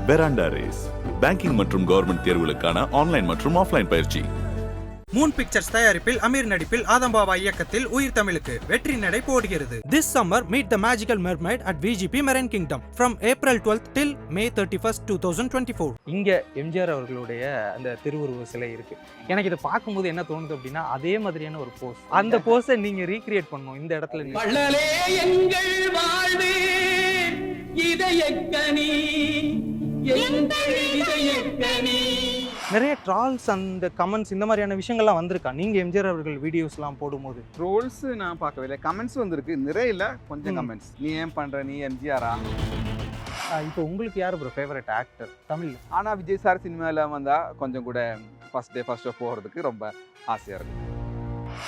பெராண்டா race banking மற்றும் government தேர்வுகளுக்கான online மற்றும் ஆஃப்லைன் பயிற்சி. மூன் பிக்சர்ஸ் தயாரிப்பில் அமீர் நடிப்பில் ஆதம்பாபா இயக்கத்தில் உயிர் தமிழுக்கு வெற்றி நடை போடுகிறது. This summer meet the magical mermaid at VGP Marine Kingdom from April 12th till May 31st, 2024. இங்க எம்ஜிஆர் அவர்களுடைய அந்த திருவுருவ சிலை இருக்கு. எனக்கு இதை பார்க்கும்போது என்ன தோணுது அப்படின்னா அதே மாதிரியான ஒரு போஸ். அந்த போஸை நீங்க ரீக்ரியேட் பண்ணணும் இந்த இடத்துல. வள்ளலே எங்கள் வாழ்வு இதயக்கனி எங்கள் இதயக்கனி. நிறைய ட்ரால்ஸ் அந்த கமெண்ட்ஸ் இந்த மாதிரியான விஷயங்கள்லாம் வந்திருக்கா நீங்க எம்ஜிஆர் அவர்கள் வீடியோஸ்லாம் போடும்போது? ட்ரோல்ஸ் நான் பார்க்கவே இல்லை, கமெண்ட்ஸ் வந்திருக்கு நிறைய, இல்லை கொஞ்சம் கமெண்ட்ஸ். நீ ஏன் பண்ற, நீ எம்ஜிஆரா? இப்போ உங்களுக்கு யார் ப்ரோ ஃபேவரட் ஆக்டர் தமிழ்? ஆனால் விஜய் சார் சினிமாவில் வந்தால் கொஞ்சம் கூட ஃபர்ஸ்ட் ஷோ போகிறதுக்கு ரொம்ப ஆசையாக இருக்கும்.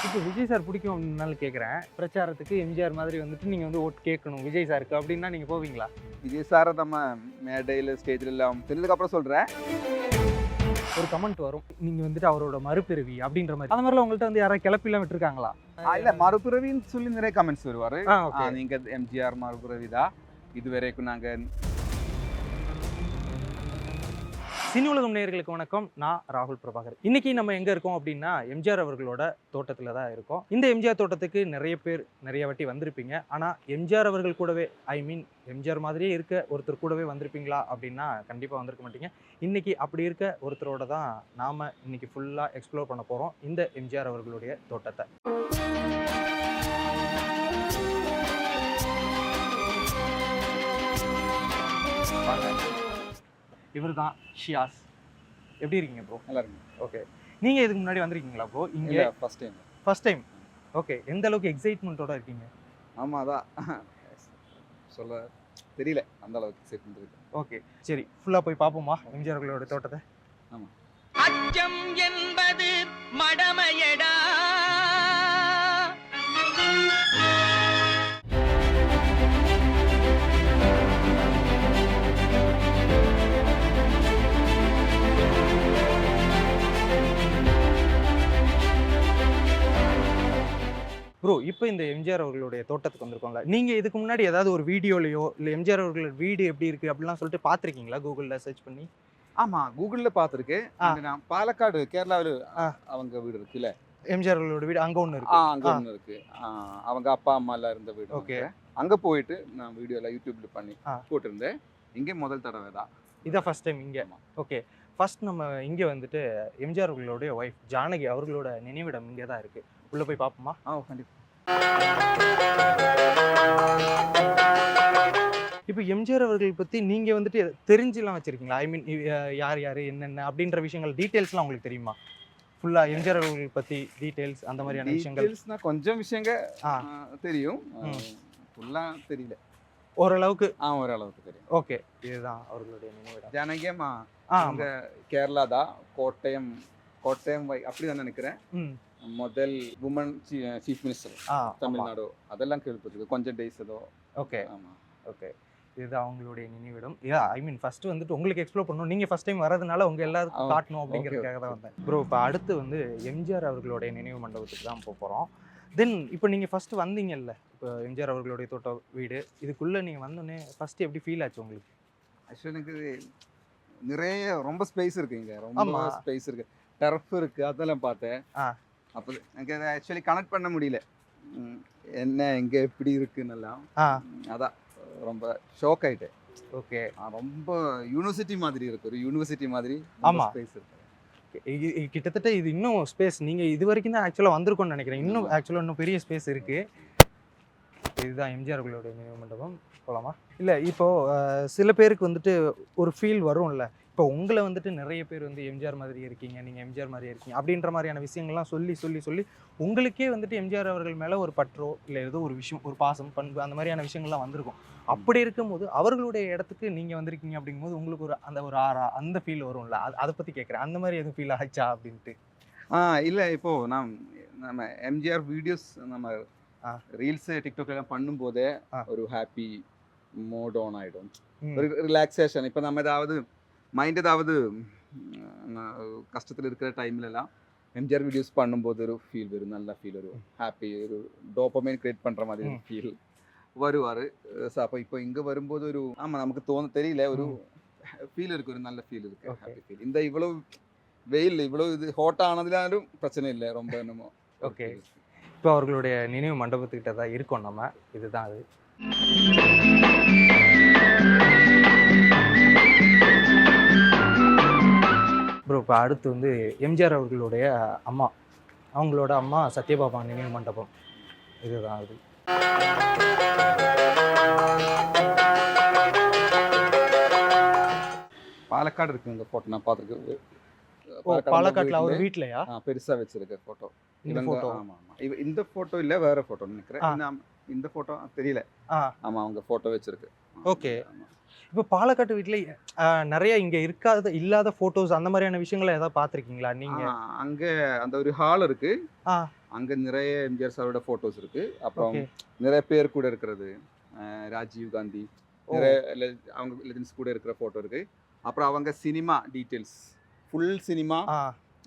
இப்போ விஜய் சார் பிடிக்கும் அப்படின்னாலும் கேட்குறேன், பிரச்சாரத்துக்கு எம்ஜிஆர் மாதிரி வந்துட்டு நீங்கள் வந்து ஓட்டு கேட்கணும் விஜய் சாருக்கு அப்படின்னா நீங்கள் போவீங்களா? விஜய் சாரை நம்ம மேடையில் ஸ்டேஜில் எல்லாம் தெரிஞ்சதுக்கப்புறம் சொல்கிறேன். ஒரு கமெண்ட் வரும், நீங்கள் வந்துட்டு அவரோட மறுபிறவி அப்படின்ற மாதிரி, அந்த மாதிரிலாம் உங்கள்கிட்ட வந்து யாராவது கிளப்பிலாம் விட்டுருக்காங்களா? இல்லை, மறுபிறவின்னு சொல்லி நிறைய கமெண்ட்ஸ் வருவார். ஓகே, நீங்கள் எம்ஜிஆர் மறுபிறவி தான், இது வரைக்கும் நாங்கள். சினி உலகம் நேயர்களுக்கு வணக்கம், நான் ராகுல் பிரபாகர். இன்னைக்கு நம்ம எங்கே இருக்கோம் அப்படின்னா எம்ஜிஆர் அவர்களோட தோட்டத்தில் தான் இருக்கோம். இந்த எம்ஜிஆர் தோட்டத்துக்கு நிறைய பேர் நிறைய வாட்டி வந்திருப்பீங்க. ஆனால் எம்ஜிஆர் அவர்கள் கூடவே, எம்ஜிஆர் மாதிரியே இருக்க ஒருத்தர் கூடவே வந்திருப்பீங்களா அப்படின்னா கண்டிப்பாக வந்திருக்க மாட்டீங்க. இன்னைக்கு அப்படி இருக்க ஒருத்தரோட தான் நாம் இன்னைக்கு ஃபுல்லாக எக்ஸ்ப்ளோர் பண்ண போகிறோம் இந்த எம்ஜிஆர் அவர்களுடைய தோட்டத்தை. இவர் தான் ஷியாஸ். எப்படி இருக்கீங்க ப்ரோ? நல்லா இருக்கு. ஓகே, நீங்கள் இதுக்கு முன்னாடி வந்திருக்கீங்களா ப்ரோ? இங்கே ஃபர்ஸ்ட் டைம். ஓகே, எந்த அளவுக்கு எக்ஸைட்மெண்ட்டோட இருக்கீங்க? ஆமாம், அதான் சொல்ல தெரியல, அந்த அளவுக்கு எக்ஸைட்மெண்ட் இருக்கு. ஓகே, சரி, ஃபுல்லாக போய் பார்ப்போமா எம்ஜிஆர் அவர்களோட தோட்டத்தை? ஆமாம். அச்சம் என்பது மடமையடா. ப்ரோ, இப்போ இந்த எம்ஜிஆர் அவர்களுடைய தோட்டத்துக்கு வந்திருக்கோம்ல, நீங்கள் இதுக்கு முன்னாடி ஏதாவது ஒரு வீடியோலையோ இல்லை எம்ஜிஆர் அவர்களோட வீடு எப்படி இருக்குது அப்படிலாம் சொல்லிட்டு பார்த்துருக்கீங்களா கூகுளில் சர்ச் பண்ணி? ஆமாம், கூகுளில் பார்த்துருக்கேன். நான் பாலக்காடு கேரளாவில் அவங்க வீடு இருக்குல்ல, எம்ஜிஆர் அவர்களோட வீடு அங்கே ஒன்று இருக்கு. அங்கே ஒன்று இருக்கு. அவங்க அப்பா அம்மா எல்லாம் இருந்த வீடு. ஓகே, அங்கே போயிட்டு நான் வீடியோலாம் யூடியூப்ல பண்ணி போட்டிருந்தேன். இங்கே முதல் தடவை தான், இதான் ஃபர்ஸ்ட் டைம் இங்கே. ஓகே, ஃபர்ஸ்ட் நம்ம இங்கே வந்துட்டு எம்ஜிஆர் அவர்களுடைய ஒய்ஃப் ஜானகி அவர்களோட நினைவிடம் இங்கே தான் இருக்குது. உள்ளே போய் பார்ப்போமா? கண்டிப்பாக. இப்போ எம்ஜிஆர் அவர்கள் பற்றி நீங்கள் வந்துட்டு தெரிஞ்சுலாம் வச்சுருக்கீங்களா? யார் யார் என்னென்ன அப்படின்ற விஷயங்கள் டீட்டெயில்ஸ்லாம் உங்களுக்கு தெரியுமா? ஃபுல்லாக எம்ஜிஆர் அவர்கள் பற்றி டீட்டெயில்ஸ் அந்த மாதிரியான விஷயங்கள் கொஞ்சம் விஷயங்கள் தெரியும், ஃபுல்லாக தெரியல. ஓரளவுக்கு ஓரளவுக்கு தெரியும். ஓகே, இதுதான் அவர்களுடைய நினைவிடம். ஜானகியம்மா அவங்க கேரளா தான், கோட்டயம் அப்படி தான் நினைக்கிறேன். முதல் உமன் சீஃப் மினிஸ்டர் தமிழ்நாடு, அதெல்லாம் கேள்விப்பட்டிருக்கு. கொஞ்சம் டேஸ் ஏதோ. ஓகே, ஆமாம். ஓகே, இதுதான் அவங்களுடைய நினைவிடம். ஃபர்ஸ்ட் வந்துட்டு உங்களுக்கு எக்ஸ்ப்ளோர் பண்ணணும், நீங்கள் ஃபர்ஸ்ட் டைம் வரதுனால உங்கள் எல்லாருக்கும் காட்டணும் அப்படிங்கிறதுக்காக தான் வந்தேன். ப்ரோ, இப்போ அடுத்து வந்து எம்ஜிஆர் அவர்களுடைய நினைவு மண்டபத்துக்கு தான் போகிறோம். தென் இப்போ நீங்கள் ஃபஸ்ட்டு வந்தீங்கல்ல, இப்போ எம்ஜிஆர் அவர்களுடைய தோட்ட வீடு, இதுக்குள்ளே நீங்கள் வந்தோடனே ஃபஸ்ட்டு எப்படி ஃபீல் ஆச்சு உங்களுக்கு? ஆக்சுவலி எனக்கு நிறைய ரொம்ப ஸ்பேஸ் இருக்குது இங்கே, ரொம்ப ஸ்பேஸ் இருக்குது, டர்ஃப் இருக்குது, அதெல்லாம் பார்த்தேன். அப்போ எனக்கு அதை ஆக்சுவலி கனெக்ட் பண்ண முடியல, என்ன இங்கே எப்படி இருக்குன்னெல்லாம். அதான் ரொம்ப ஷாக் ஆகிட்டேன். ஓகே, ரொம்ப யூனிவர்சிட்டி மாதிரி இருக்குது, ஒரு யூனிவர்சிட்டி மாதிரி. ஆமாம், ஸ்பேஸ் இருக்குது. கிட்டத்தட்ட இது இன்னும் ஸ்பேஸ் நீங்கள் இது வரைக்கும் தான் ஆக்சுவலாக வந்திருக்கோன்னு நினைக்கிறேன். இன்னும் ஆக்சுவலாக இன்னும் பெரிய ஸ்பேஸ் இருக்குது. இதுதான் எம்ஜிஆர் அவர்களுடைய நினைவு மண்டபம். போகலாமா? இல்லை, இப்போது சில பேருக்கு வந்துட்டு ஒரு ஃபீல் வரும்ல, இப்போ உங்களை வந்துட்டு நிறைய பேர் வந்து எம்ஜிஆர் மாதிரி இருக்கீங்க, நீங்கள் எம்ஜிஆர் மாதிரி இருக்கீங்க அப்படின்ற மாதிரியான விஷயங்கள்லாம் சொல்லி உங்களுக்கே வந்துட்டு எம்ஜிஆர் அவர்கள் மேலே ஒரு பற்றோ இல்லை ஏதோ ஒரு விஷயம், ஒரு பாசம், பண்பு, அந்த மாதிரியான விஷயங்கள்லாம் வந்திருக்கும். அப்படி இருக்கும்போது அவர்களுடைய இடத்துக்கு நீங்கள் வந்திருக்கீங்க அப்படிங்கும்போது உங்களுக்கு ஒரு ஆறா அந்த ஃபீல் வரும்ல, அதை பற்றி கேட்குறேன். அந்த மாதிரி எதுவும் ஃபீல் ஆச்சா அப்படின்ட்டு? இல்லை, இப்போது நம்ம எம்ஜிஆர் வீடியோஸ் நம்ம ரீல்ஸு டிக்டாக்லாம் பண்ணும்போதே ஒரு ஹாப்பி மோட் ஆன் ஆகிடும், ஒரு ரிலாக்ஸேஷன். இப்போ நம்ம ஏதாவது மைண்ட் ஏதாவது கஷ்டத்தில் இருக்கிற டைம்லலாம் எம்ஜிஆர் வீடியோஸ் பண்ணும்போது ஒரு ஃபீல் வரும், நல்ல ஃபீல் வரும், ஹாப்பி, ஒரு டோபமைன் கிரியேட் பண்ணுற மாதிரி ஒரு ஃபீல் வருவார். ஸோ அப்போ இப்போ இங்கே வரும்போது ஒரு நமக்கு தெரியல, ஒரு ஃபீல் இருக்கு, ஒரு நல்ல ஃபீல் இருக்கு, Okay. Happy feel. இந்த இவ்வளவு வெயில் இவ்வளவு இது ஹாட் ஆனதுலாலும் பிரச்சனை இல்லை, ரொம்ப என்னமோ. Okay. இப்போ அவர்களுடைய நினைவு மண்டபத்துக்கிட்ட தான் இருக்கோம் நம்ம. இதுதான் அது. ப்ரோ இப்போ அடுத்து வந்து எம்ஜிஆர் அவர்களுடைய அம்மா, அவங்களோட அம்மா சத்யபாமா நினைவு மண்டபம். இதுதான் அது. பாலக்காடு இருக்கு இந்த போட்டோ, நான் பார்த்துருக்கேன். ஓ பாலக்காட்டில் அவர் வீட்லையா? பெருசா வச்சிருக்க போட்டோ. இந்த photo? ஆமா ஆமா, இந்த போட்டோ இல்ல, வேற போட்டோ நினைக்கிறேன். இந்த போட்டோ தெரியல. ஆமா, அவங்க போட்டோ வச்சிருக்கு. ஓகே. இப்போ பாலக்காட்டு வீட்டில் நிறைய இங்கே இல்லாத ஃபோட்டோஸ் அந்த மாதிரியான விஷயங்களை ஏதாவது பார்த்துருக்கீங்களா நீங்கள்? அங்க அந்த ஒரு ஹால் இருக்கு, ஆ அங்க நிறைய எம்ஜிஆர் சாரோட போட்டோஸ் இருக்கு. அப்புறம் ஓகே. நிறைய பேர் கூட இருக்கிறது, ராஜீவ் காந்தி, நிறைய அவங்க லெஜெண்ட்ஸ் கூட இருக்கிற போட்டோ இருக்கு. அப்புறம் அவங்க சினிமா டீடைல்ஸ், ஃபுல் சினிமா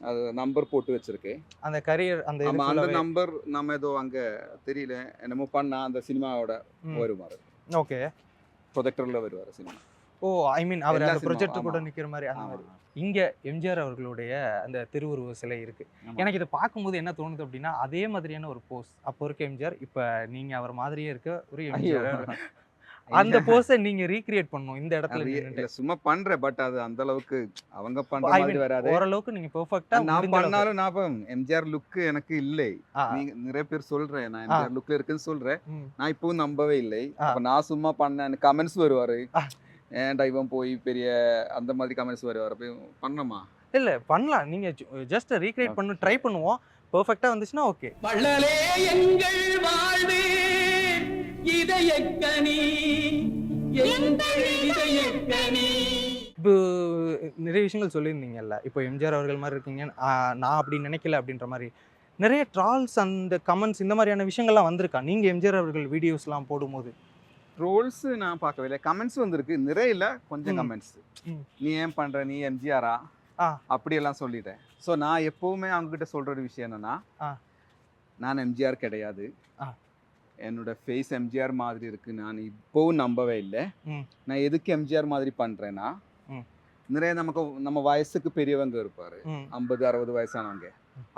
அது நம்பர் போட்டு வச்சிருக்கு. அந்த கரியர் அந்த இது ஆமா, அந்த full-ஆவே. நம்பர் நம்ம ஏதோ அங்க தெரியல என்னமோ பண்ணா அந்த சினிமாவோட வருவாரு, ஓகே. ப்ரொஜெக்டர்ல வருவாரு சினிமா. ஓ ஐ மீன் அவர் எல்லா அந்த ப்ரொஜெக்ட் சினிமாவும், கூட ஆமா. நிற்கிற மாதிரி அந்த ஆமா. மாதிரி. இங்கே எம்ஜிஆர் அவர்களுடைய அந்த திருவுருவ சிலை இருக்கு. ஆமா. எனக்கு இதை பார்க்கும்போது என்ன தோணுது அப்படின்னா, அதே மாதிரியான ஒரு போஸ் அப்போ இருக்க எம்ஜிஆர், இப்போ நீங்க அவர் மாதிரியே இருக்க ஒரு ஐயோ, எம்ஜிஆர். அந்த போஸை நீங்க ரீக்ரியேட் பண்ணணும் இந்த இடத்துல அது நின்னுட்டு. இல்ல, சும்மா பண்றேன், பட் அது அந்த அளவுக்கு அவங்க பண்ற I மாதிரி mean, வராது. ஓரளவுக்கு நீங்க பெர்ஃபெக்ட்டா நான் பண்ணாலும் நான் எம்ஜிஆர் லுக் எனக்கு இல்லை. நீங்க நிறைய பேர் சொல்றேன் நான் எம்ஜிஆர் லுக்ல இருக்குன்னு சொல்றேன். நான் இப்பவும் நம்பவே இல்லை. அப்ப நான் சும்மா பண்ணேன், கமெண்ட்ஸ் வருவாரு, ஏன்டா இவன் போய் பெரிய அந்த மாதிரி கமெண்ட்ஸ் வருவாரு. போய் பண்ணமா இல்ல பண்ணலாம், நீங்க ஜஸ்ட் ரீக்ரியேட் பண்ணு, ட்ரை பண்ணுவோம். பெர்ஃபெக்ட்டா வந்துச்சுன்னா ஓகே. வள்ளலே எங்கள் வாழ்வே இதயக்கனி, எங்கள் இதயக்கனி. இப்போ நிறைய விஷயங்கள் சொல்லியிருந்தீங்கல்ல, இப்போ எம்ஜிஆர் அவர்கள் மாதிரி இருக்கீங்க, நான் அப்படி நினைக்கல அப்படின்ற மாதிரி நிறைய ட்ரால்ஸ் அந்த கமெண்ட்ஸ் இந்த மாதிரியான விஷயங்கள்லாம் வந்திருக்கா நீங்க எம்ஜிஆர் அவர்கள் வீடியோஸ்லாம் போடும்போது? ட்ரோல்ஸ் நான் பார்க்கவே இல்லை, கமெண்ட்ஸ் வந்திருக்கு நிறைய, இல்ல கொஞ்சம் கமெண்ட்ஸ். நீ ஏன் பண்ற, நீ எம்ஜிஆரா அப்படியெல்லாம் சொல்லிட்டேன். ஸோ நான் எப்பவுமே அவங்க கிட்ட சொல்ற ஒரு விஷயம் என்னன்னா, நான் எம்ஜிஆர் கிடையாது, என்னோட ஃபேஸ் எம்ஜிஆர் மாதிரி இருக்கு, நான் இப்போவும் நம்பவே இல்லை. நான் எதுக்கு எம்ஜிஆர் மாதிரி பண்றேன்னா, நிறைய நம்ம வயசுக்கு பெரியவங்க இருப்பாரு, 50-60 வயசானவங்க,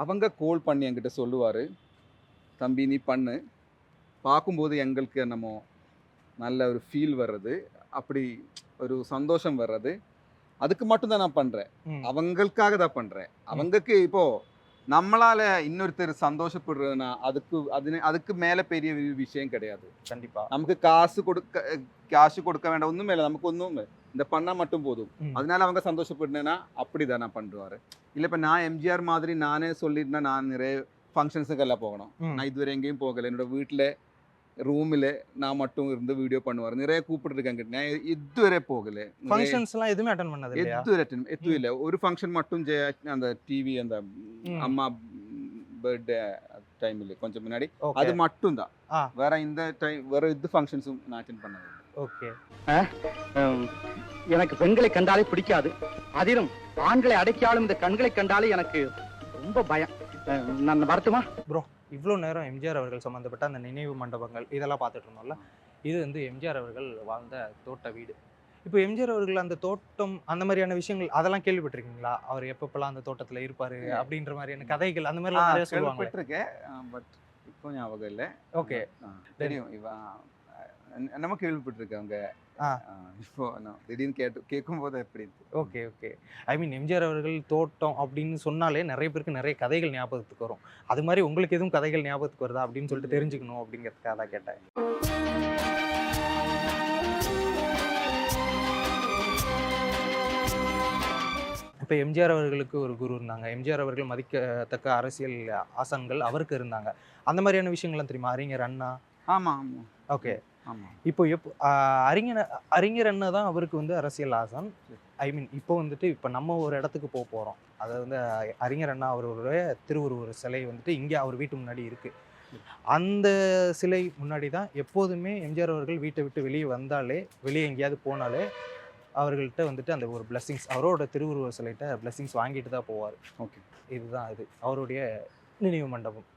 அவங்க கோல் பண்ணி என்கிட்ட சொல்லுவாரு, தம்பி நீ பண்ணு, பார்க்கும்போது எங்களுக்கு என்னமோ நல்ல ஒரு ஃபீல் வர்றது, அப்படி ஒரு சந்தோஷம் வர்றது, அதுக்கு மட்டும்தான் நான் பண்றேன், அவங்களுக்காக தான் பண்றேன். அவங்களுக்கு இப்போ நம்மளால இன்னொருத்தர் சந்தோஷப்படுறதுன்னா அதுக்கு மேல பெரிய விஷயம் கிடையாது. கண்டிப்பா நமக்கு காசு கொடுக்க வேண்டாம், ஒண்ணுமே இல்லை, நமக்கு ஒண்ணும் இந்த பண்ணா மட்டும் போதும். அதனால அவங்க சந்தோஷப்படுனா அப்படிதான் நான் பண்றாரு. இல்ல இப்ப நான் எம்ஜிஆர் மாதிரி நானே சொல்லிட்டுனா, நான் நிறைய ஃபங்க்ஷன்ஸுக்கு எல்லாம் போகணும், நான் இதுவரை எங்கேயும் போகல, என்னோட வீட்டுல ரூமில் நான் மட்டும் இருந்து வீடியோ பண்ணுவார், நிறைய கூப்பிட்டுருக்காங்க, நான் இதுவரை போகல, ஃபங்க்ஷன்ஸ்லாம் எதுவுமே அட்டெண்ட் பண்ணது இல்லையா? எதுவும் இல்லை, ஒரு ஃபங்க்ஷன் மட்டும் அந்த டிவி அந்த அம்மா பர்த்டே டைம்ல கொஞ்சம் முன்னாடி, அது மட்டும் தான், வேற இந்த டைம் வேற இது ஃபங்க்ஷன்ஸும் நான் அட்டெண்ட் பண்ணது. ஓகே. எனக்கு பெண்களை கண்டாலே பிடிக்காது, அதிலும் ஆண்களை அடக்கியாலும் இந்த கண்களை கண்டாலே எனக்கு ரொம்ப பயம். நான் வரட்டுமா ப்ரோ? இவ்வளோ நேரம் எம்ஜிஆர் அவர்கள் சம்மந்தப்பட்ட அந்த நினைவு மண்டபங்கள் இதெல்லாம் பார்த்துட்டு இருந்தோம்ல, இது வந்து எம்ஜிஆர் அவர்கள் வாழ்ந்த தோட்ட வீடு. இப்போ எம்ஜிஆர் அவர்கள் அந்த தோட்டம் அந்த மாதிரியான விஷயங்கள் அதெல்லாம் கேள்விப்பட்டிருக்கீங்களா? அவர் எப்பப்பெல்லாம் அந்த தோட்டத்தில் இருப்பாரு அப்படின்ற மாதிரியான கதைகள் அந்த மாதிரிலாம் நிறைய சொல்லுவாங்க. கேள்விப்பட்டிருக்கேன், பட் இப்போ ஞாபகம் இல்லை. ஓகே, தெரியும், நம்ம கேள்விப்பட்டிருக்கேன் அவங்க. இப்போ திடீர்னு கேட்கும் போது எப்படி? Okay okay. I mean MGR அவர்கள் தோட்டம் அப்படின்னு சொன்னாலே நிறைய பேருக்கு நிறைய கதைகள் ஞாபகத்துக்கு வரும். அது மாதிரி உங்களுக்கு எதுவும் கதைகள் ஞாபகத்துக்கு வருதா அப்படின்னு சொல்லிட்டு தெரிஞ்சுக்கணும் அப்படிங்கிறதுக்காக தான் கேட்டேன். இப்போ எம்ஜிஆர் அவர்களுக்கு ஒரு குரு இருந்தாங்க, எம்ஜிஆர் அவர்கள் மதிக்கத்தக்க அரசியல் ஆசான்கள் அவருக்கு இருந்தாங்க. அந்த மாதிரியான விஷயங்கள்லாம் தெரியுமா? அறிஞர் அண்ணா. ஆமா ஆமா. ஓகே. இப்போ அறிஞர் அண்ணா தான் அவருக்கு வந்து அரசியல் ஆசான். ஐ மீன் இப்போ வந்துட்டு இப்போ நம்ம ஒரு இடத்துக்கு போகிறோம், அது வந்து அறிஞர் அண்ணா அவருடைய திருவுருவ சிலை வந்துட்டு இங்கே அவர் வீட்டு முன்னாடி இருக்குது. அந்த சிலை முன்னாடி தான் எப்போதுமே எம்ஜிஆர் அவர்கள் வீட்டை விட்டு வெளியே வந்தாலே, வெளியே எங்கேயாவது போனாலே அவர்கள்ட்ட வந்துட்டு அந்த ஒரு பிளெஸிங்ஸ், அவரோட திருவுருவ சிலைகிட்ட பிளெஸிங்ஸ் வாங்கிட்டு தான் போவார். ஓகே, இதுதான் அது அவருடைய நினைவு மண்டபம்.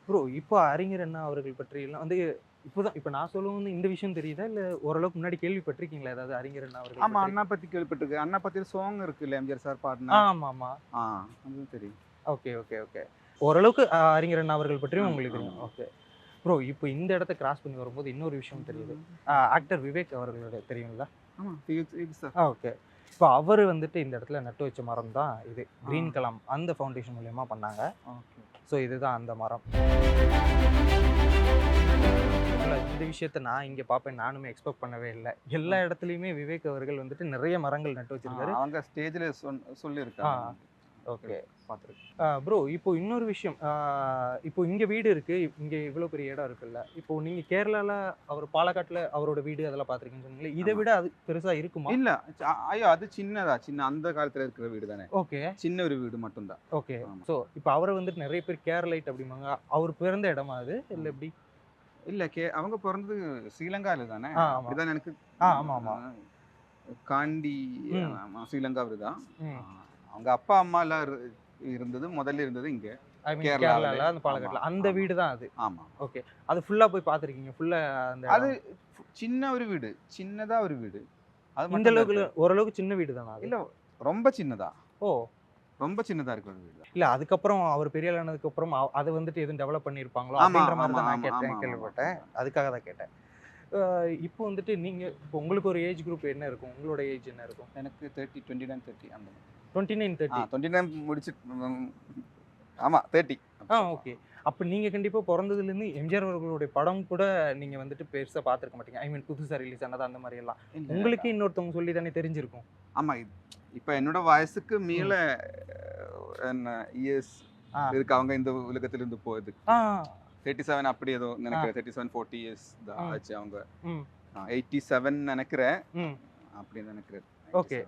ப்ரோ இப்போ அறிஞர் அண்ணா அவர்கள் பற்றியெல்லாம் வந்து இப்போ நான் சொல்லுவது இந்த விஷயம் தெரியுதா இல்லை ஓரளவுக்கு முன்னாடி கேள்விப்பட்டிருக்கீங்களா ஏதாவது அறிஞர் அண்ணா அவர்கள் ஆமா பற்றி? அண்ணா பத்தி கேள்விப்பட்டிருக்கு. அண்ணா பத்தி ஒரு சாங் இருக்குல்ல எம்ஜிஆர் சார் பாடின. ஆமா ஆமா. அதுவும் தெரியும். Okay okay okay. ஓரளவுக்கு அறிஞர் அண்ணா அவர்கள் பற்றியும் உங்களுக்கு தெரியும். ஓகே ப்ரோ, இப்போ இந்த இடத்த கிராஸ் பண்ணி வரும்போது இன்னொரு விஷயம் தெரியுது. ஆக்டர் விவேக் அவர்களோட தெரியுங்களா? ஆமா சார். ஓகே. இப்போ அவர் வந்துட்டு இந்த இடத்துல நட்டு வச்ச மரம் தான் இது கிரீன் கலாம் அந்த ஃபவுண்டேஷன் மூலயமா பண்ணாங்க. ஓகே. ஸோ இதுதான் அந்த மரம். இந்த விஷயத்த நான் இங்கே பார்ப்பேன் நானுமே எக்ஸ்பெக்ட் பண்ணவே இல்லை. எல்லா இடத்துலையுமே விவேக் அவர்கள் வந்துட்டு நிறைய மரங்கள் நட்டு வச்சிருக்காரு. அவங்க ஸ்டேஜ்ல சொல்லியிருக்காங்க. ஓகே பார்த்துருக்கேன். ப்ரோ இப்போ இன்னொரு விஷயம், இப்போ இங்கே வீடு இருக்குது, இங்கே இவ்வளோ பெரிய இடம் இருக்குல்ல, இப்போ நீங்கள் கேரளாவில் அவர் பாலக்காட்டில் அவரோட வீடு அதெல்லாம் பார்த்துருக்கீங்கன்னு சொன்னீங்களே, இதை விட அது பெருசாக இருக்குமா? இல்ல ஐயோ அது சின்ன அந்த காலத்துல இருக்கிற வீடு தானே. ஓகே. சின்ன ஒரு வீடு மட்டும்தான். ஓகே. ஸோ இப்போ அவரை வந்துட்டு நிறைய பேர் கேரளைட் அப்படிம்பாங்க. அவர் பிறந்த இடமா அது இல்லை எப்படி? இல்ல அவங்க பிறந்தது ஸ்ரீலங்கால தானே. அப்படிதான் எனக்கு. ஆமாம் ஆமாம். காண்டி ஸ்ரீலங்கா தான். அவங்க அப்பா அம்மா எல்லாம் முதல்ல இருந்தது இங்க கேரளாவில் அந்த பாலக்காட்டில் அந்த வீடு தான் அது. ஆமா. ஓகே. அது ஃபுல்லாக போய் பார்த்துருக்கீங்க? ஃபுல்லாக அந்த அது சின்ன ஒரு வீடு, சின்னதா ஒரு வீடு. அது இந்த அளவுக்கு ஓரளவுக்கு சின்ன வீடு தானே? இல்ல ரொம்ப சின்னதா. ஓ ரொம்ப சின்னதா இருக்கிற வீடு. இல்ல அதுக்கப்புறம் அவர் பெரிய ஆனதுக்கு அப்புறம் அதை வந்துட்டு எதுவும் டெவலப் பண்ணியிருப்பாங்களோ அப்படின்ற மாதிரி தான் நான் கேள்விப்பட்டேன். அதுக்காக தான் கேட்டேன். இப்போ வந்துட்டு இப்போ உங்களுக்கு ஒரு ஏஜ் குரூப் என்ன இருக்கும்? உங்களோட ஏஜ் என்ன இருக்கும்? எனக்கு 29 30 அந்த 29 30. 29 முடிச்சு. ஆமா 30. ஓகே. அப்போ நீங்கள் கண்டிப்பாக பிறந்ததுலேருந்து எம்ஜிஆர் அவர்களுடைய படம் கூட நீங்கள் வந்துட்டு பெருசாக பார்த்துருக்க மாட்டீங்க. ஐ மீன் புதுசாக ரிலீஸ் ஆனது அந்த மாதிரி எல்லாம் உங்களுக்கு இன்னொருத்தவங்க சொல்லி தானே தெரிஞ்சிருக்கும். ஆமா. இப்போ என்னோட வயசுக்கு மேல என்ன இயர்ஸ் இருக்கு அவங்க இந்த உலகத்துல இருந்து போகுது. 37 அப்படி ஏதோ நினைக்கிறேன். 37 40 இயர்ஸ் தான் ஆச்சு அவங்க. 87 நினைக்கிறேன். அப்படி நினைக்கிறேன். ஓகே.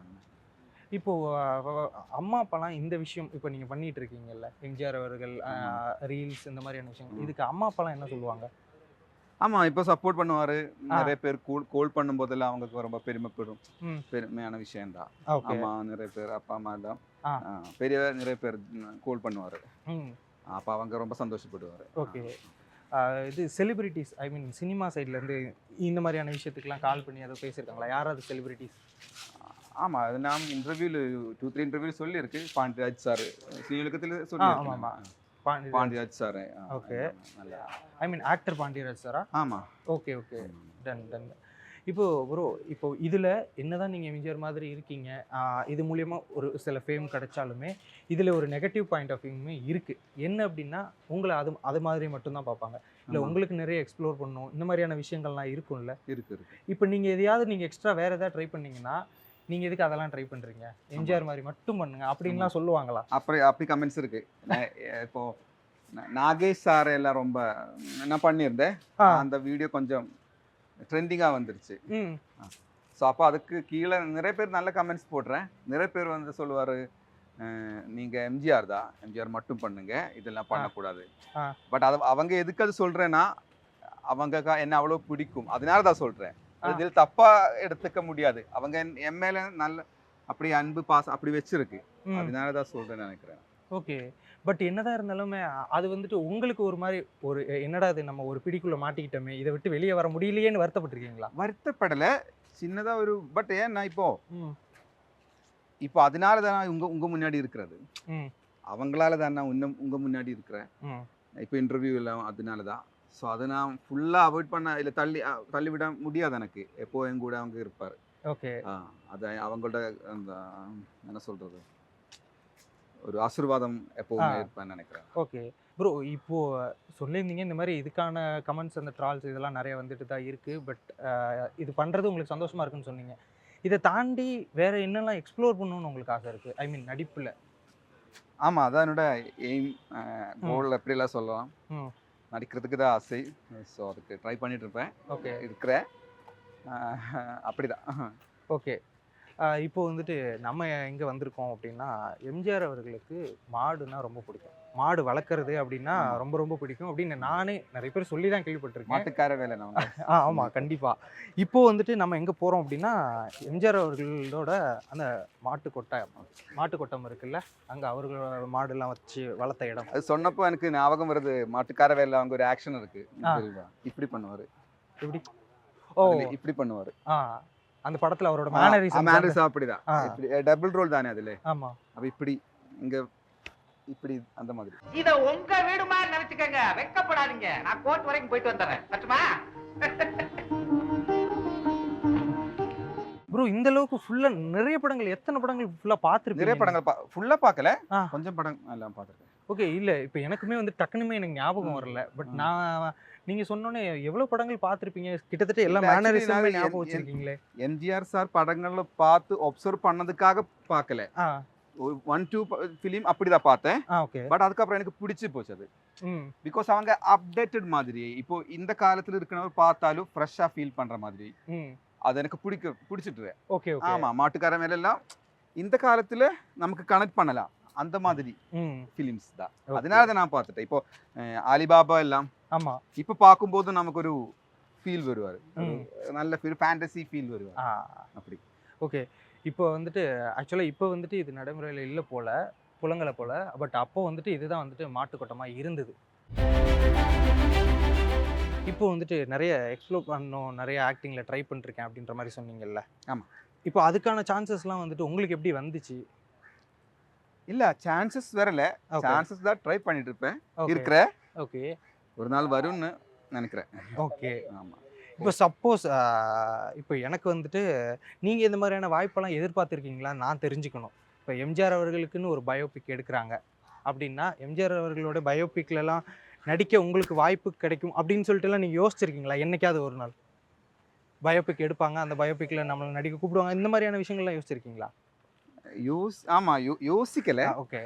இப்போ அம்மா அப்பாலாம் இந்த விஷயம் இப்போ நீங்கள் பண்ணிட்டு இருக்கீங்கல்ல, எம்ஜிஆர் அவர்கள் ரீல்ஸ் இந்த மாதிரியான விஷயங்கள், இதுக்கு அம்மா அப்பாலாம் என்ன சொல்லுவாங்க? ஆமா இப்போ சப்போர்ட் பண்ணுவாரு. நிறைய பேர் கோல் பண்ணும் போதெல்லாம் அவங்களுக்கு ரொம்ப பெருமையான விஷயம் தான். அம்மா நிறைய பேர் அப்பா அம்மா தான் நிறைய பேர் கோல் பண்ணுவாரு. அப்ப அவங்க ரொம்ப சந்தோஷப்படுவாரு. ஓகே. இது செலிபிரிட்டிஸ், ஐ மீன் சினிமா சைட்லேருந்து இந்த மாதிரியான விஷயத்துக்குலாம் கால் பண்ணி அதை பேசியிருக்காங்களா யாராவது செலிபிரிட்டிஸ்? ஆமா அது நான் இன்டர்வியூல 2-3 இன்டர்வியூ சொல்லியிருக்கு. பாண்டியராஜ் சார் ஸ்ரீலங்கத்தில் சொல்லியிருக்கேன். Pandiraj sir. Okay. I mean actor Pandiraj சாரா? ஆமா. Okay okay. டன். இப்போ ப்ரோ, இப்போ இதில் என்னதான் நீங்கள் எம்ஜிஆர் மாதிரி இருக்கீங்க, இது மூலயமா ஒரு சில ஃபேம் கிடைச்சாலுமே இதில் ஒரு நெகட்டிவ் பாயிண்ட் ஆஃப் வியூமே இருக்குது. என்ன அப்படின்னா உங்களை அது மாதிரி மட்டும்தான் பார்ப்பாங்க. இல்லை உங்களுக்கு நிறைய எக்ஸ்ப்ளோர் பண்ணணும் இந்த மாதிரியான விஷயங்கள்லாம் இருக்கும்ல. இருக்கு. இப்போ நீங்கள் எதையாவது நீங்கள் எக்ஸ்ட்ரா வேறு எதாவது ட்ரை பண்ணீங்கன்னா நீங்கள் எதுக்கு அதெல்லாம் ட்ரை பண்ணுறீங்க, எம்ஜிஆர் மாதிரி மட்டும் பண்ணுங்க அப்படின்லாம் சொல்லுவாங்களா? அப்படி கமெண்ட்ஸ் இருக்கு. இப்போ நாகேஷ் சார் எல்லாம் ரொம்ப நான் பண்ணியிருந்தேன். அந்த வீடியோ கொஞ்சம் ட்ரெண்டிங்காக வந்துருச்சு. ஸோ அப்போ அதுக்கு கீழே நிறைய பேர் நல்ல கமெண்ட்ஸ் போடுறேன். நிறைய பேர் வந்து சொல்லுவார், நீங்கள் எம்ஜிஆர் தான், எம்ஜிஆர் மட்டும் பண்ணுங்க, இதெல்லாம் பண்ணக்கூடாது. பட் அவங்க எதுக்கு அது சொல்கிறேன்னா அவங்க என்ன அவ்வளோ பிடிக்கும் அதனால தான் சொல்கிறேன். இதில் தப்பாக எடுத்துக்க முடியாது. அவங்க என் மேலே நல்ல அப்படி அன்பு பாசம் அப்படி வச்சிருக்கு. அதனால தான் சொல்கிறேன்னு நினைக்கிறேன். ஓகே. பட் என்னதான் இருந்தாலுமே அது வந்துட்டு உங்களுக்கு ஒரு மாதிரி ஒரு என்னடா இது நம்ம ஒரு பிடிக்குள்ள மாட்டிக்கிட்டோமே, இதை விட்டு வெளியே வர முடியலையேன்னு வருத்தப்பட்டிருக்கீங்களா? வருத்தப்படலை, சின்னதாக ஒரு. பட் ஏன்னா இப்போ அதனால தான் உங்க முன்னாடி இருக்கிறது. அவங்களால தான் நான் இன்னும் உங்க முன்னாடி இருக்கிறேன். இப்போ இன்டர்வியூ எல்லாம் அதனால தான். ஸோ அதை நான் ஃபுல்லாக அவாய்ட் பண்ண இல்லை தள்ளிவிட முடியாது. எனக்கு எப்போ என் கூட அவங்க இருப்பார். ஓகே. அதை அவங்களோட அந்த என்ன சொல்கிறது ஒரு ஆசீர்வாதம் எப்போவுமே இருப்பேன்னு நினைக்கிறேன். ஓகே ப்ரோ, இப்போது சொல்லியிருந்தீங்க இந்த மாதிரி இதுக்கான கமெண்ட்ஸ் அந்த ட்ரால்ஸ் இதெல்லாம் நிறைய வந்துட்டு தான் இருக்குது. பட் இது பண்ணுறது உங்களுக்கு சந்தோஷமாக இருக்குன்னு சொன்னீங்க. இதை தாண்டி வேறு என்னெல்லாம் எக்ஸ்ப்ளோர் பண்ணணும்னு உங்களுக்கு ஆசை இருக்குது? ஐ மீன் நடிப்பில். ஆமாம், அதான் என்னோட எய்ம், கோல் எப்படிலாம் சொல்லலாம். நடிக்கிறதுக்கு தான் ஆசை. ஸோ அதுக்கு ட்ரை பண்ணிட்டு இருப்பேன். ஓகே. இருக்கிறேன் அப்படிதான். ஓகே. இப்போ வந்துட்டு நம்ம எங்கே வந்திருக்கோம் அப்படின்னா, எம்ஜிஆர் அவர்களுக்கு மாடுனா ரொம்ப பிடிக்கும். மாடு வளர்க்குறது அப்படின்னா ரொம்ப ரொம்ப பிடிக்கும் அப்படின்னு நானே நிறைய பேர் சொல்லி தான் கேள்விப்பட்டிருக்கேன். மாட்டுக்கார வேலை நம்ம. ஆமாம் கண்டிப்பாக. இப்போது வந்துட்டு நம்ம எங்கே போகிறோம் அப்படின்னா, எம்ஜிஆர் அவர்களோட அந்த மாட்டுக்கொட்டம் இருக்குல்ல, அங்கே அவர்களோட மாடுலாம் வச்சு வளர்த்த இடம். அது சொன்னப்போ எனக்கு ஞாபகம் வருது. மாட்டுக்கார வேலை அவங்க ஒரு ஆக்ஷன் இருக்கு, இப்படி பண்ணுவார். எப்படி? ஓ இப்படி பண்ணுவாரு. அந்த படத்துல அவரோட மேனரிசம். மேனரிசம் அப்படிதான். இப்படி டபுள் ரோல் தானே அதுல. ஆமா. அப்ப இப்படி இங்க இப்படி அந்த மாதிரி. இத உங்க வீடு மாதிரி நினைச்சுக்கங்க, வெக்கப்படாதீங்க. நான் கோர்ட் வரைக்கும் போயிட்டு வந்துறேன். பட்டுமா? ப்ரோ இந்த அளவுக்கு ஃபுல்லா நிறைய படங்கள், எத்தனை படங்கள் ஃபுல்லா பாத்துருப்பீங்க? நிறைய படங்கள் ஃபுல்லா பார்க்கல, கொஞ்சம் படம் எல்லாம் பார்த்திருக்கேன். ஓகே. இல்ல இப்போ எனக்குமே வந்து டக்குனுமே எனக்கு ஞாபகம் வரல. பட் நான் நீங்க சொன்னோனே எவ்வளவு படங்கள் பார்த்திருப்பீங்க? கிட்டத்தட்ட எல்லா மேனரிசமே ஞாபகம் வச்சிருக்கீங்களே. எம்ஜிஆர் சார் படங்களை பார்த்து ஒப்சர்வ் பண்ணதுக்காக பார்க்கல. 1-2 ஃபிலிம் அப்படிதான் பார்த்தேன். ஓகே. பட் அதுக்கப்புறம் எனக்கு பிடிச்சு போச்சு அது. பிகாஸ் அவங்க அப்டேட்டட் மாதிரி, இப்போ இந்த காலத்துல இருக்கிறவர் பார்த்தாலும் ஃப்ரெஷ்ஷா ஃபீல் பண்ற மாதிரி அது எனக்கு பிடிச்சிட்டு. ஓகே. ஆமா, மாட்டுக்கார மேல எல்லாம் இந்த காலத்துல நமக்கு கனெக்ட் பண்ணலாம் அந்த மாதிரி ஃபிலிம்ஸ் தான். அதனால தான் நான் பார்த்துட்டேன். இப்போ அலிபாபா எல்லாம் ஆமா இப்போ பார்க்கும்போது நமக்கு ஒரு ஃபீல் வருவார், நல்ல ஃபீல், ஃபேண்டசி ஃபீல் வருவார் அப்படி. ஓகே. இப்போ வந்துட்டு ஆக்சுவலாக இப்போ வந்துட்டு இது நடைமுறையில் இல்லை போல, புலங்களை போல. பட் அப்போ வந்துட்டு இதுதான் வந்துட்டு மாட்டுக்கொட்டமாக இருந்தது. இப்போ வந்துட்டு நிறைய எக்ஸ்ப்ளோர் பண்ணணும், நிறைய ஆக்டிங்கில் ட்ரை பண்ணிருக்கேன் அப்படின்ற மாதிரி சொன்னீங்கல்ல. ஆமாம். இப்போ அதுக்கான சான்சஸ்லாம் வந்துட்டு உங்களுக்கு எப்படி வந்துச்சு? இல்ல சான்சஸ் வரல, சான்சஸ் தான் ட்ரை பண்ணிட்டு இருப்பேன் இருக்கிற. ஓகே. ஒரு நாள் வரும்னு நினைக்கிறேன். ஓகே. ஆமா. இப்போ சப்போஸ் இப்போ எனக்கு வந்துட்டு நீங்கள் இந்த மாதிரியான வாய்ப்பெல்லாம் எதிர்பார்த்துருக்கீங்களா நான் தெரிஞ்சுக்கணும். இப்போ எம்ஜிஆர் அவர்களுக்குன்னு ஒரு பயோபிக் எடுக்கிறாங்க அப்படின்னா, எம்ஜிஆர் அவர்களோட பயோபிக்லலாம் நடிக்க உங்களுக்கு வாய்ப்பு கிடைக்கும் அப்படின்னு சொல்லிட்டுலாம் நீங்கள் யோசிச்சிருக்கீங்களா? என்னைக்காவது ஒரு நாள் பயோபிக் எடுப்பாங்க, அந்த பயோபிக்கில் நம்மளை நடிக்க கூப்பிடுவாங்க, இந்த மாதிரியான விஷயங்கள்லாம் யோசிச்சிருக்கீங்களா? யோசிக்கல. ஓகே.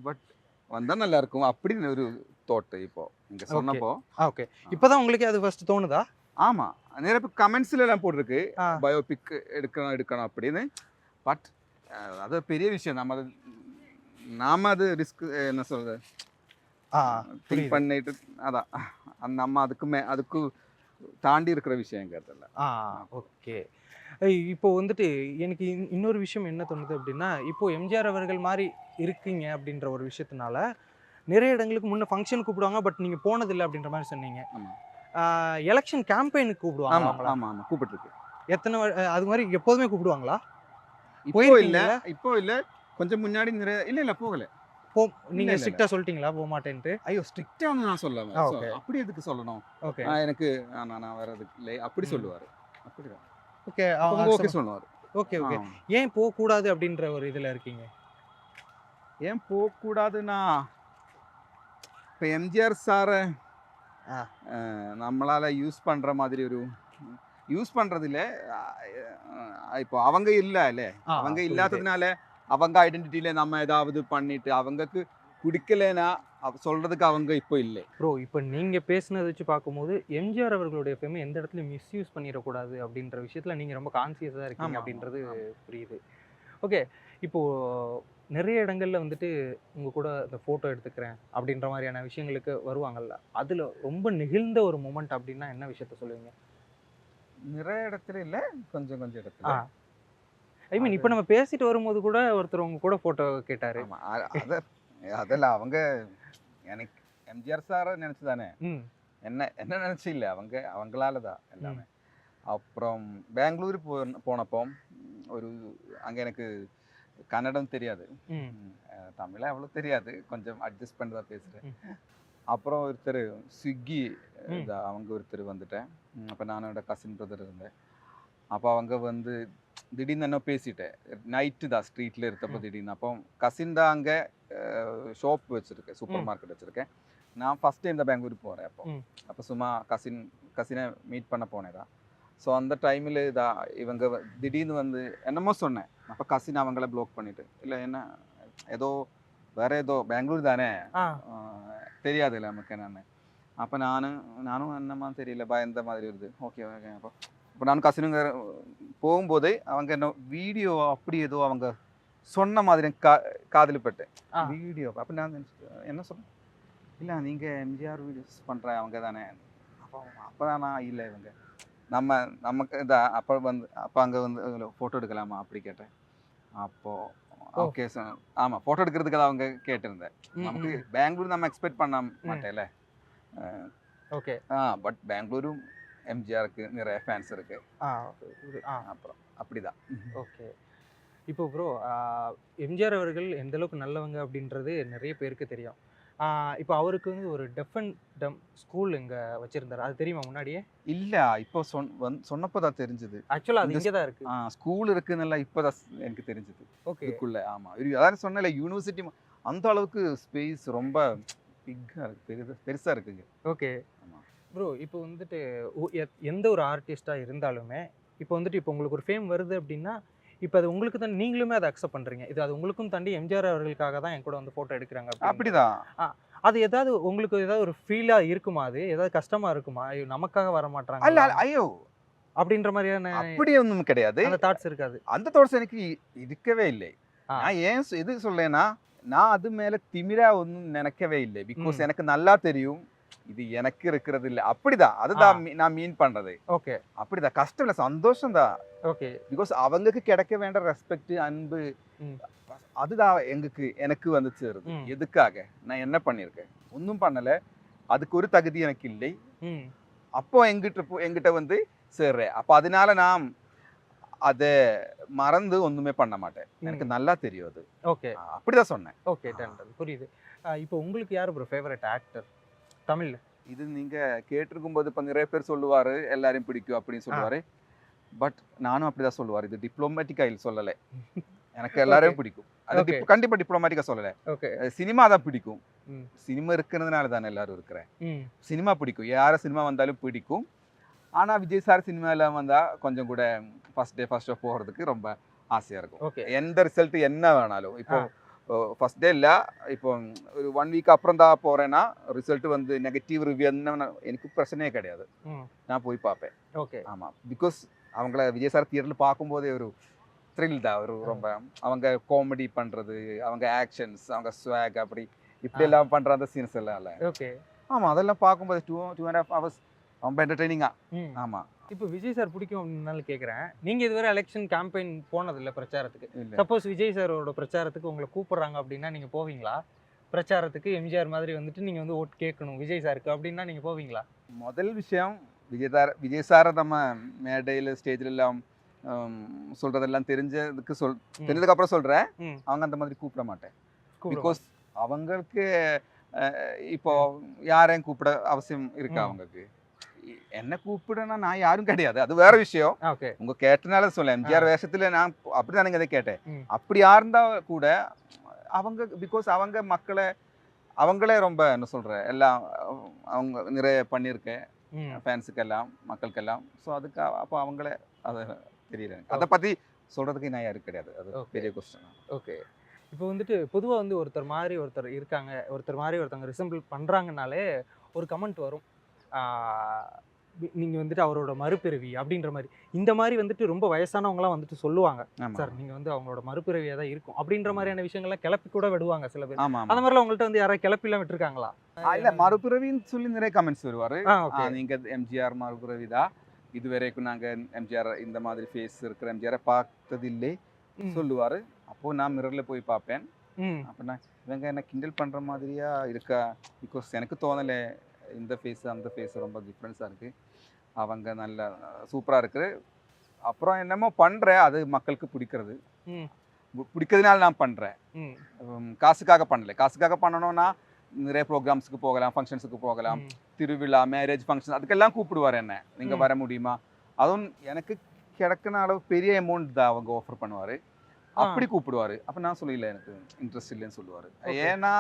பட் வந்தா நல்லா இருக்கும் அப்படின்னு ஒரு தோட் இப்போ நீங்க சொன்னப்போ. ஓகே. இப்போதான் உங்களுக்கு அது ஃபர்ஸ்ட் தோணுதா? ஆமா, நிறைய பேர் கமெண்ட்ஸ்ல எல்லாம் போட்டிருக்கு பயோபிக் எடுக்கணும் அப்படின்னு. பட் அது பெரிய விஷயம். நாம அது ரிஸ்க் என்ன சொல்றது திங்க் பண்ணிட்டு அதான் நம்ம அதுக்கு தாண்டி இருக்கிற விஷயங்கிறதுல. ஓகே. இப்போ வந்துட்டு எனக்கு இன்னொரு விஷயம் என்ன தோணுது அப்படின்னா, இப்போ எம்ஜிஆர் அவர்கள் மாதிரி இருக்கீங்க அப்படின்ற ஒரு விஷயத்தினால நிறைய இடங்களுக்கு முன்ன ஃபங்க்ஷன் கூப்பிடுவாங்க, பட் நீங்கள் போனதில்லை அப்படின்ற மாதிரி சொன்னீங்க. எலெக்ஷன் கேம்பெயினுக்கு கூப்பிடுவாங்க. ஆமா ஆமா, கூப்பிட்டுருக்கு. எத்தனை அது மாதிரி எப்போதுமே கூப்பிடுவாங்களா? இப்போ இல்ல கொஞ்சம் முன்னாடி நிறைய இல்ல போகல. நீங்க ஸ்ட்ரிக்ட்டா சொல்லிட்டீங்களா போக மாட்டேன்ட்டு? ஐயோ, ஸ்ட்ரிக்ட்டா நான் சொல்லல. அப்படி எதுக்கு சொல்லணும்? ஓகே. எனக்கு நான் வரதுக்கு இல்லை அப்படி சொல்லுவாரு. அப்படிதான். ஓகே. ஓகே சொல்லுவாரு. ஓகே. ஓகே. ஏன் போக கூடாது அப்படின்ற ஒரு இதுல இருக்கீங்க? ஏன் போக கூடாதுன்னா, இப்போ எம்ஜிஆர் சார நம்மளால யூஸ் பண்ற மாதிரி ஒரு யூஸ் பண்றது இல்ல. இப்போ அவங்க இல்ல, அவங்க இல்லாததுனால அவங்க ஐடென்டிட்டியில நம்ம ஏதாவது பண்ணிட்டு அவங்களுக்கு பிடிக்கலன்னா சொல்றதுக்கு அவங்க இப்போ இல்லை. ப்ரோ, இப்போ நீங்க பேசுனதை வச்சு பார்க்கும்போது எம்ஜிஆர் அவர்களுடைய ஃபேமை எந்த இடத்துலையும் மிஸ்யூஸ் பண்ணிடக்கூடாது அப்படின்ற விஷயத்துல நீங்க ரொம்ப கான்சியஸாக இருக்கீங்க அப்படின்றது புரியுது. ஓகே. இப்போ நிறைய இடங்கள்ல வந்துட்டு உங்க கூட இந்த ஃபோட்டோ எடுத்துக்கிறேன் அப்படின்ற மாதிரியான விஷயங்களுக்கு வருவாங்கல்ல, அதுல ரொம்ப நெகிழ்ந்த ஒரு மூமெண்ட் அப்படின்னா என்ன விஷயத்த சொல்லுவீங்க? நிறைய இடத்துல இல்லை, கொஞ்சம் இடத்துல. ஐ மீன் இப்போ நம்ம பேசிட்டு வரும்போது கூட ஒருத்தர் உங்க கூட ஃபோட்டோ கேட்டாரு. அதெல்லாம் அவங்க எனக்கு எம்ஜிஆர் சாரை நினைச்சு தானே, என்ன நினைச்சு இல்லை, அவங்களால தான் எல்லாமே. அப்புறம் பெங்களூர் போனப்போ அங்கே எனக்கு கன்னடம் தெரியாது, தமிழ் அவ்வளோ தெரியாது, கொஞ்சம் அட்ஜஸ்ட் பண்ணி தான் பேசுகிறேன். அப்புறம் ஒருத்தர் ஸ்விக்கி அவங்க ஒருத்தர் வந்துட்டேன். அப்போ நான் என்னோட கசின் பிரதர் இருந்தேன். அப்போ அவங்க வந்து திடீர்னு என்ன பேசிட்டேன், நைட்டு தான் ஸ்ட்ரீட்டில் இருந்தப்போ திடீர்னு. அப்போ கசின் தான் அங்கே ஷாப் வச்சுருக்கேன், சூப்பர் மார்க்கெட் வச்சுருக்கேன். நான் ஃபஸ்ட் டைம் தான் பெங்களூர் போகிறேன். அப்போ சும்மா கசினை மீட் பண்ண போனேன். ஸோ அந்த டைமில் இவங்க திடீர்னு வந்து என்னமோ சொன்னேன். அப்போ கசின் அவங்கள ப்ளாக் பண்ணிவிட்டு, இல்லை என்ன வேற ஏதோ பெங்களூர் தானே தெரியாது இல்லை நமக்கு என்னன்னு. அப்போ நானும் என்னமா தெரியல, பயந்த மாதிரி வருது. ஓகே. அப்போ நானும் கசினுங்க போகும்போதே அவங்க என்ன வீடியோ அப்படி ஏதோ அவங்க சொன்ன மாதிரி காதல் பட்டேன் வீடியோ. அப்போ நான் என்ன சொன்னேன், இல்லை நீங்கள் எம்ஜிஆர் வீடியோஸ் பண்ணுற அவங்க தானே. அப்போ தான் நான் இல்லை இவங்க நமக்கு அப்போ அங்கே வந்து ஃபோட்டோ எடுக்கலாமா அப்படி கேட்டேன். அப்போது ஓகே சார், ஆமாம் ஃபோட்டோ எடுக்கிறதுக்கு அவங்க கேட்டிருந்தேன். நமக்கு பெங்களூர் நம்ம எக்ஸ்பெக்ட் பண்ண மாட்டேன்ல. ஓகே. பட் பெங்களூரும் எம்ஜிஆருக்கு நிறைய ஃபேன்ஸ் இருக்கு. அப்புறம் அப்படிதான். ஓகே. இப்போ ப்ரோ எம்ஜிஆர் அவர்கள் எந்த அளவுக்கு நல்லவங்க அப்படின்றது நிறைய பேருக்கு தெரியும். இப்போ அவருக்கு வந்து ஒரு டெஃப் அண்ட் டம் ஸ்கூல் இங்கே வச்சுருந்தாரு, அது தெரியுமா முன்னாடியே? இல்ல இப்போ சொன்னப்போ தான் தெரிஞ்சது. ஆக்சுவலாக அது இங்கே தான் இருக்குது. ஸ்கூல் இருக்குன்னு இப்போதான் எனக்கு தெரிஞ்சது. ஓகே. இதுக்குள்ள ஆமா அதான் சொன்னேன்ல, யூனிவர்சிட்டி அந்த அளவுக்கு ஸ்பேஸ் ரொம்ப பிக்கா இருக்கு, பெருசா இருக்குங்க. Okay bro. இப்போ வந்துட்டு எந்த ஒரு ஆர்டிஸ்டாக இருந்தாலுமே இப்போ வந்துட்டு இப்போ உங்களுக்கு ஒரு ஃபேம் வருது அப்படின்னா இப்போ அது உங்களுக்கு தான், நீங்களுமே அதை அக்செப்ட் பண்ணுறீங்க. இது அது உங்களுக்கும் தாண்டி எம்ஜிஆர் அவர்களுக்காக தான் என் கூட வந்து ஃபோட்டோ எடுக்கிறாங்க அப்படிதான். அது ஏதாவது உங்களுக்கு ஏதாவது ஒரு ஃபீலாக இருக்குமா? அது ஏதாவது கஷ்டமாக இருக்குமா? ஐயோ நமக்காக வர மாட்டாங்க அல்ல ஐயோ அப்படின்ற மாதிரியான அப்படி ஒன்றும் கிடையாது. அந்த தாட்ஸ் இருக்காது. அந்த தாட்ஸ் எனக்கு இருக்கவே இல்லை. நான் ஏன் எது சொல்லேன்னா, நான் அது மேல திமிரா ஒன்றும் நினைக்கவே இல்லை. பிகாஸ் எனக்கு நல்லா தெரியும் இது எனக்கு இருக்கிறது இல்லை. அப்படிதான், அதுதான் நான் மீன் பண்றது. ஓகே. அப்படிதான், கஷ்டம் இல்லை, சந்தோஷம் தான். ஓகே. பிகாஸ் அவங்களுக்கு கிடைக்க வேண்ட ரெஸ்பெக்ட், அன்பு, அதுதான் எனக்கு வந்து சேருது. எதுக்காக நான் என்ன பண்ணியிருக்கேன்? ஒன்றும் பண்ணல, அதுக்கு ஒரு தகுதி எனக்கு இல்லை. அப்போ எங்கிட்ட வந்து சேர்றேன். அப்போ அதனால நான் அதை மறந்து ஒண்ணுமே பண்ண மாட்டேன். எனக்கு நல்லா தெரியும் அது. ஓகே. அப்படிதான் சொன்னேன். ஓகே, புரியுது. இப்போ உங்களுக்கு யார் ப்ரோ ஃபேவரட் ஆக்டர் தமிழ்ல? இது நீங்க கேட்டிருக்கும் போது இப்ப நிறைய பேர் சொல்லுவாரு எல்லாரையும் பிடிக்கும் அப்படின்னு சொல்லுவாரு. பட் நானும் அப்படிதான் சொல்லுவாரு. இது டிப்ளோமேட்டிக்கா சொல்லலை, எனக்கு எல்லாரையும் பிடிக்கும். அது கண்டிப்பா டிப்ளோமேட்டிக்கா சொல்லலை. சினிமா தான் பிடிக்கும். சினிமா இருக்கிறதுனால தானே எல்லாரும் இருக்கிறேன். சினிமா பிடிக்கும், யார சினிமா வந்தாலும் பிடிக்கும். ஆனா விஜய் சார் சினிமால வந்தா கொஞ்சம் கூட ஃபர்ஸ்ட் ஷோ போகிறதுக்கு ரொம்ப ஆசையா இருக்கும். எந்த ரிசல்ட் என்ன வேணாலும், இப்போ ஃபர்ஸ்ட் டே இல்லை, இப்போ ஒரு 1 வீக் அப்புறம் தான் போகிறேன்னா ரிசல்ட் வந்து நெகட்டிவ் ரிவ்யூ என்ன எனக்கு பிரச்சனையே கிடையாது, நான் போய் பார்ப்பேன். ஓகே. ஆமாம், பிகாஸ் அவங்கள விஜய் சார் தியேட்டரில் பார்க்கும்போதே ஒரு த்ரில் தான். ஒரு ரொம்ப அவங்க காமெடி பண்ணுறது, அவங்க ஆக்ஷன்ஸ், அவங்க ஸ்வாக், அப்படி இப்படி எல்லாம் பண்ணுற அந்த சீன்ஸ் எல்லாம் இல்லை. ஓகே. ஆமாம், அதெல்லாம் பார்க்கும்போது 2.5 hours ரொம்ப என்டர்டெய்னிங்காக. ஆமாம். இப்போ விஜய் சார் பிடிக்கும் அப்படின்னாலும் கேட்குறேன், நீங்கள் இதுவரை எலெக்ஷன் கேம்பெயின் போனதில்லை பிரச்சாரத்துக்கு. சப்போஸ் விஜய் சாரோட பிரச்சாரத்துக்கு உங்களை கூப்பிட்றாங்க அப்படின்னா நீங்கள் போவீங்களா? பிரச்சாரத்துக்கு எம்ஜிஆர் மாதிரி வந்துட்டு நீங்கள் வந்து ஓட்டு கேட்கணும் விஜய் சாருக்கு அப்படின்னா நீங்கள் போவீங்களா? முதல் விஷயம், விஜய் சாரை நம்ம மேடையில் ஸ்டேஜில் எல்லாம் சொல்கிறதெல்லாம் தெரிஞ்சதுக்கு அப்புறம் சொல்கிறேன், அவங்க அந்த மாதிரி கூப்பிட மாட்டேன். பிகாஸ் அவங்களுக்கு இப்போ யாரையும் கூப்பிட அவசியம் இருக்கா? அவங்களுக்கு என்ன கூப்பிடனா நான் யாரும் கிடையாது, அது வேற விஷயம். உங்க கேட்டனால சொல்ல, எம்ஜிஆர் வேஷத்துல நான் அப்படிதான் இதை கேட்டேன். அப்படி யாருந்தா கூட அவங்க, பிகாஸ் அவங்க அவங்களே ரொம்ப என்ன சொல்ற எல்லாம் அவங்க நிறைய பண்ணியிருக்கேன் ஃபேன்ஸுக்கெல்லாம், மக்களுக்கெல்லாம். ஸோ அதுக்கு அப்போ அவங்களே அதை தெரியல, அதை பத்தி சொல்றதுக்கு நான் யாரும் கிடையாது. அது பெரிய கொஸ்டின். ஓகே. இப்போ வந்துட்டு பொதுவாக வந்து ஒருத்தர் மாதிரி ஒருத்தர் இருக்காங்க, ஒருத்தர் மாதிரி ஒருத்தவங்க ரிசம்பிள் பண்ணுறாங்கனாலே ஒரு கமெண்ட் வரும், நீங்கள் வந்துட்டு அவரோட மறுபிறவி அப்படின்ற மாதிரி. இந்த மாதிரி வந்துட்டு ரொம்ப வயசானவங்களாம் வந்துட்டு சொல்லுவாங்க, சார் நீங்கள் வந்து அவங்களோட மறுபிறவியாக தான் இருக்கும் அப்படின்ற மாதிரியான விஷயங்கள்லாம் கிளப்பி கூட விடுவாங்க சில பேர். அந்த மாதிரிலாம் உங்கள்கிட்ட வந்து யாராவது கிளப்பிலாம் விட்டுருக்காங்களா? இல்லை, மறுபிறவின்னு சொல்லி நிறைய கமெண்ட்ஸ் வருவார். நீங்கள் எம்ஜிஆர் மறுபிறவி தான், இதுவரைக்கும் நாங்கள் எம்ஜிஆர் இந்த மாதிரி ஃபேஸ் இருக்கிற எம்ஜிஆரை பார்த்ததில்லை சொல்லுவார். அப்போது நான் மிரரில் போய் பார்ப்பேன். அப்படின்னா இவங்க என்ன கிண்டல் பண்ணுற மாதிரியா இருக்கா? பிகாஸ் எனக்கு தோணலை, இந்த ஃபேஸ் அந்த ஃபேஸ் ரொம்ப டிஃப்ரென்ஸாக இருக்குது, அவங்க நல்ல சூப்பராக இருக்குது. அப்புறம் என்னமோ பண்ணுறேன், அது மக்களுக்கு பிடிக்கிறதுனால நான் பண்ணுறேன், காசுக்காக பண்ணலை. காசுக்காக பண்ணணும்னா நிறைய ப்ரோக்ராம்ஸுக்கு போகலாம், ஃபங்க்ஷன்ஸுக்கு போகலாம், திருவிழா, மேரேஜ் ஃபங்க்ஷன், அதுக்கெல்லாம் கூப்பிடுவார் என்ன, நீங்கள் வர முடியுமா? அதுவும் எனக்கு கிடைக்கிற அளவு பெரிய அமௌண்ட் தான் அவங்க ஆஃபர் பண்ணுவார், அப்படி கூப்பிடுவார். அப்போ நான் சொல்லல, எனக்கு இன்ட்ரெஸ்ட் இல்லைன்னு சொல்லுவார். ஏன்னா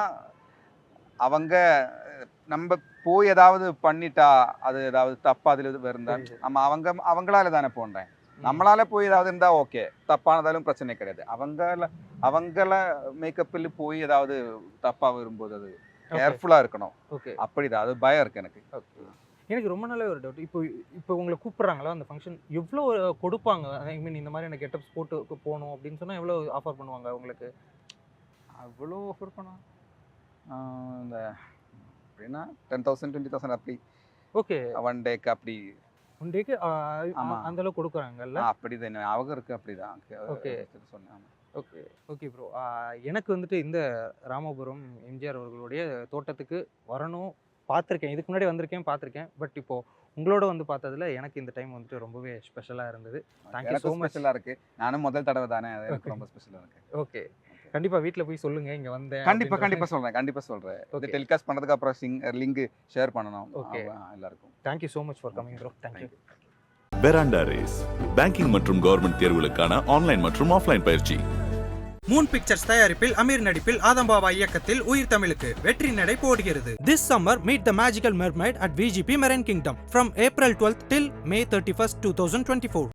அவங்க நம்ம போய் ஏதாவது பண்ணிட்டா அது ஏதாவது தப்பா அதில் இருந்தா நம்ம அவங்களால தானே போன்றேன். நம்மளால போய் ஏதாவது இருந்தா ஓகே, தப்பானதாலும் பிரச்சனை கிடையாது. அவங்கள மேக்கப்பில் போய் ஏதாவது தப்பா வரும்போது அது கேர்ஃபுல்லா இருக்கணும். அப்படிதான், அது பயம் இருக்கு எனக்கு. எனக்கு ரொம்ப நல்ல ஒரு டவுட், இப்போ உங்களை கூப்பிட்றாங்களா அந்த ஃபங்க்ஷன், எவ்வளோ கொடுப்பாங்க? ஐ மீன் இந்த மாதிரி எனக்கு கெட்டப்ஸ் போட்டு போகணும் அப்படின்னு சொன்னால் எவ்வளோ ஆஃபர் பண்ணுவாங்க உங்களுக்கு? அவ்வளோ ஆஃபர் பண்ணுவாங்க இந்த அப்படின்னா 10,000 20,000 அப்படி. ஓகே. 1 டேக்கு அப்படி 1 டேக்கு அந்த அளவுக்கு கொடுக்குறாங்கல்ல? அப்படிதான் அவங்க இருக்கு, அப்படிதான். ஓகே சொன்னேன். ஓகே. ஓகே ப்ரோ, எனக்கு வந்துட்டு இந்த ராமபுரம் எம்ஜிஆர் அவர்களுடைய தோட்டத்துக்கு வரணும், பார்த்துருக்கேன், இதுக்கு முன்னாடி வந்திருக்கேன், பார்த்துருக்கேன். பட் இப்போது உங்களோட வந்து பார்த்ததுல எனக்கு இந்த டைம் வந்துட்டு ரொம்பவே ஸ்பெஷலாக இருந்தது. Thank you so much. ஸ்பெஷலாக இருக்குது. நானும் முதல் தடவை தானே, அது எனக்கு ரொம்ப ஸ்பெஷலாக இருக்குது. ஓகே, கண்டிப்பாக வீட்டில் போய் சொல்லுங்கள் இங்கே வந்தேன். கண்டிப்பாக சொல்கிறேன். இது டெலிகாஸ்ட் பண்ணதுக்கு அப்புறம் லிங்க் ஷேர் பண்ணணும். ஓகே, எல்லாருக்கும் thank you so much for coming bro. Thank you. பெராண்டா race banking மற்றும் கவர்மெண்ட் தேர்வுகளுக்கான ஆன்லைன் மற்றும் ஆஃப்லைன் பயிற்சி. மூன் பிக்சர்ஸ் தயாரிப்பில் அமீர் நடிப்பில் ஆதம்பாவா இயக்கத்தில் உயிர் தமிழுக்கு வெற்றி நடை போடுகிறது. This summer meet the magical mermaid at VGP Marine Kingdom from April 12th till May 31st, 2024.